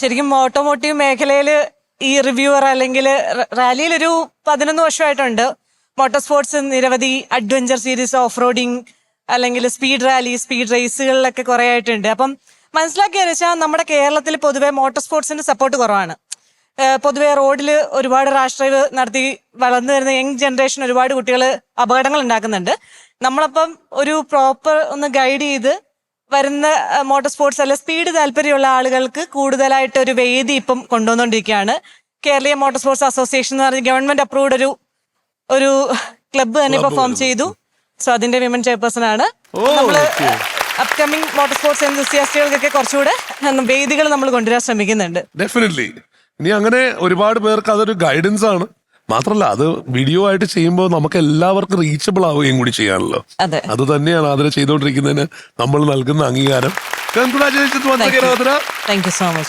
ശരിക്കും ഓട്ടോമോട്ടീവ് മേഖലയിൽ ഈ റിവ്യൂവർ അല്ലെങ്കിൽ റാലിയിൽ ഒരു 11 വർഷമായിട്ടുണ്ട്. മോട്ടോർ സ്പോർട്സ് നിരവധി അഡ്വഞ്ചർ സീരീസ്, ഓഫ് റോഡിങ് അല്ലെങ്കിൽ സ്പീഡ് റാലി, സ്പീഡ് റേസുകളിലൊക്കെ കുറെ ആയിട്ടുണ്ട്. അപ്പം മനസ്സിലാക്കിയെന്ന് വെച്ചാൽ നമ്മുടെ കേരളത്തിൽ പൊതുവെ മോട്ടോർ സ്പോർട്സിന് സപ്പോർട്ട് കുറവാണ്. പൊതുവെ റോഡിൽ ഒരുപാട് റാഷ് ഡ്രൈവ് നടത്തി വളർന്നു വരുന്ന യങ് ജനറേഷൻ ഒരുപാട് കുട്ടികൾ അപകടങ്ങൾ ഉണ്ടാക്കുന്നുണ്ട്. നമ്മളപ്പം ഒരു പ്രോപ്പർ ഒന്ന് ഗൈഡ് ചെയ്ത് വരുന്ന മോട്ടോർ സ്പോർട്സ് അല്ല സ്പീഡ് താല്പര്യമുള്ള ആളുകൾക്ക് കൂടുതലായിട്ട് ഒരു വേദി ഇപ്പം കൊണ്ടുവന്നുകൊണ്ടിരിക്കുകയാണ്. കേരളീയ മോട്ടോർ സ്പോർട്സ് അസോസിയേഷൻ എന്ന് പറഞ്ഞ ഗവൺമെന്റ് അപ്രൂവ്ഡ് ഒരു ക്ലബ്ബ് തന്നെ ഇപ്പൊ ഫോം ചെയ്തു. സോ അതിന്റെ വിമൻ ചെയർപേഴ്സൺ ആണ്. നമ്മള് അപ്കമിങ് മോട്ടോർ സ്പോർട്സ് എൻതൂസിയാസ്റ്റുകൾക്കൊക്കെ കുറച്ചുകൂടെ വേദികൾ നമ്മൾ കൊണ്ടുവരാൻ ശ്രമിക്കുന്നുണ്ട്. ഡെഫിനറ്റ്ലി. ഇനി അങ്ങനെ ഒരുപാട് പേർക്ക് അതൊരു ഗൈഡൻസ് ആണ്. മാത്രല്ല അത് വീഡിയോ ആയിട്ട് ചെയ്യുമ്പോൾ നമുക്ക് എല്ലാവർക്കും റീച്ചബിൾ ആവുകയും കൂടി ചെയ്യാണല്ലോ. അത് തന്നെയാണ് അതിനെ ചെയ്തുകൊണ്ടിരിക്കുന്നതിന് നമ്മൾ നൽകുന്ന അംഗീകാരം. Congratulations. Thank you so much.